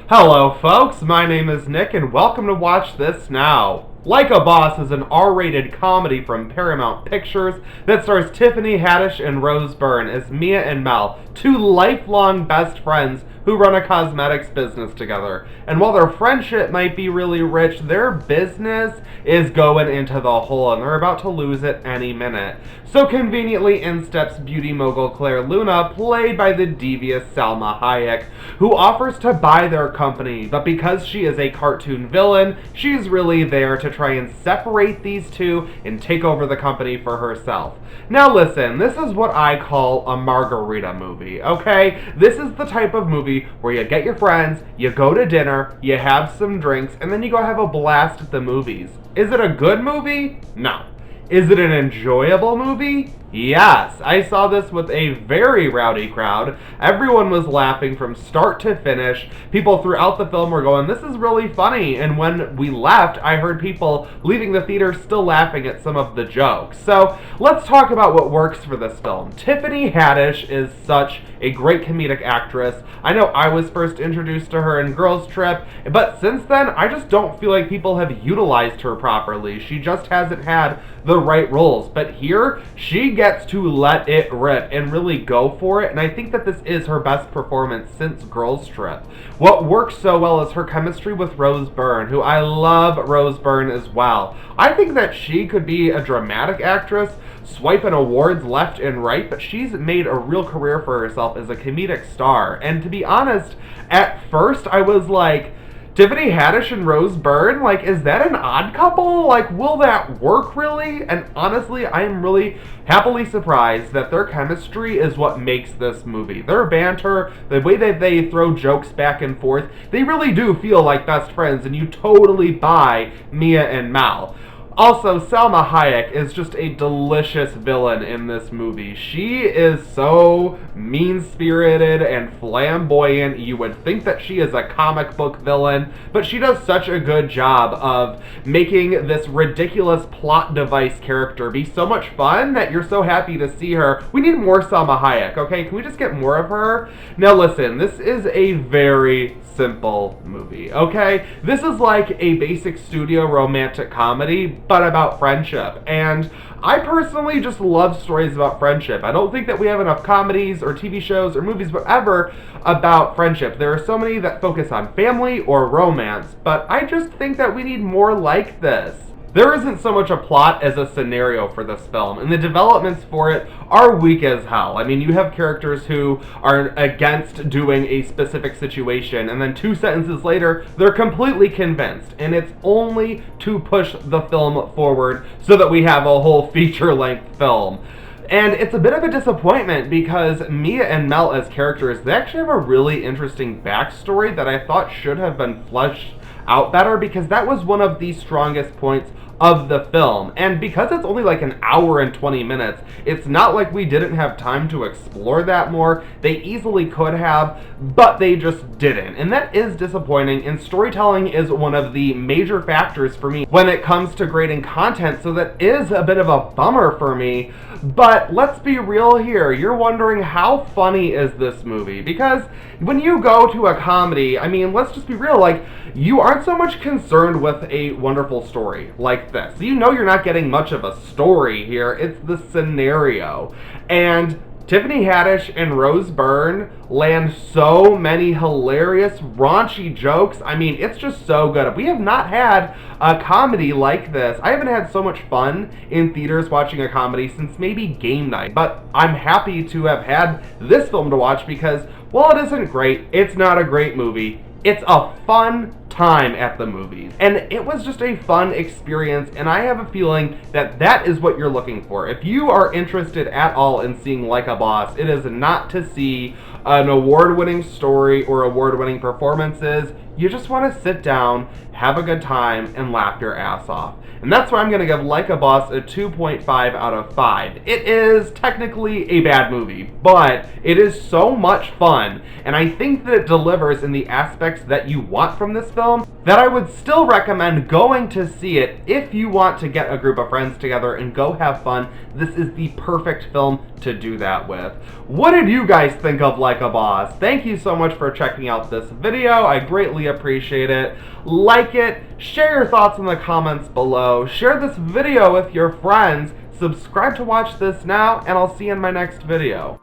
Hello folks, my name is Nick and welcome to Watch This Now. Like a Boss is an R-rated comedy from Paramount Pictures that stars Tiffany, Haddish, and Byrne as Mia and Mel, two lifelong best friends who run a cosmetics business together. And while their friendship might be really rich, their business is going into the hole and they're about to lose it any minute. So conveniently in steps beauty mogul Claire Luna, played by the devious Salma Hayek, who offers to buy their company, but because she is a cartoon villain, she's really there to try and separate these two and take over the company for herself. Now listen, this is what I call a margarita movie, okay? This is the type of movie where you get your friends, you go to dinner, you have some drinks, and then you go have a blast at the movies. Is it a good movie? No. Is it an enjoyable movie? Yes, I saw this with a very rowdy crowd. Everyone was laughing from start to finish. People throughout the film were going, "This is really funny." And when we left, I heard people leaving the theater still laughing at some of the jokes. So let's talk about what works for this film. Tiffany Haddish is such a great comedic actress. I know I was first introduced to her in Girls Trip, but since then, I just don't feel like people have utilized her properly. She just hasn't had the right roles. But here, she gets to let it rip and really go for it, and I think that this is her best performance since Girls Trip. What works so well is her chemistry with Byrne, who I love Byrne as well. I think that she could be a dramatic actress, swiping awards left and right, but she's made a real career for herself as a comedic star. And to be honest, at first I was like, Tiffany Haddish and Byrne, like, is that an odd couple? Like, will that work really? And honestly, I am really happily surprised that their chemistry is what makes this movie. Their banter, the way that they throw jokes back and forth, they really do feel like best friends, and you totally buy Mia and Mel. Also, Salma Hayek is just a delicious villain in this movie. She is so mean-spirited and flamboyant. You would think that she is a comic book villain, but she does such a good job of making this ridiculous plot device character be so much fun that you're so happy to see her. We need more Salma Hayek, okay? Can we just get more of her? Now listen, this is a very simple movie, okay? This is like a basic studio romantic comedy, but about friendship. And I personally just love stories about friendship. I don't think that we have enough comedies or TV shows or movies, whatever, about friendship. There are so many that focus on family or romance, but I just think that we need more like this. There isn't so much a plot as a scenario for this film, and the developments for it are weak as hell. I mean, you have characters who are against doing a specific situation, and then 2 sentences later, they're completely convinced, and it's only to push the film forward so that we have a whole feature-length film. And it's a bit of a disappointment because Mia and Mel as characters, they actually have a really interesting backstory that I thought should have been fleshed out better, because that was one of the strongest points of the film. And because it's only like an hour and 20 minutes, it's not like we didn't have time to explore that more. They easily could have, but they just didn't. And that is disappointing, and storytelling is one of the major factors for me when it comes to grading content, so that is a bit of a bummer for me. But let's be real here. You're wondering, how funny is this movie? Because when you go to a comedy, I mean, let's just be real, like, you aren't so much concerned with a wonderful story like this. You know you're not getting much of a story here, it's the scenario. And Tiffany Haddish and Byrne land so many hilarious, raunchy jokes. I mean, it's just so good. We have not had a comedy like this. I haven't had so much fun in theaters watching a comedy since maybe Game Night. But I'm happy to have had this film to watch because, while it isn't great, it's not a great movie. It's a fun time at the movies. And it was just a fun experience, and I have a feeling that that is what you're looking for. If you are interested at all in seeing Like a Boss, it is not to see an award-winning story or award-winning performances. you just want to sit down, have a good time, and laugh your ass off. And that's why I'm going to give Like a Boss a 2.5 out of 5. It is technically a bad movie, but it is so much fun, and I think that it delivers in the aspects that you want from this film, that I would still recommend going to see it if you want to get a group of friends together and go have fun. This is the perfect film to do that with. What did you guys think of Like a Boss? Thank you so much for checking out this video. I greatly appreciate it. Like it, share your thoughts in the comments below, share this video with your friends, subscribe to watch this now, and I'll see you in my next video.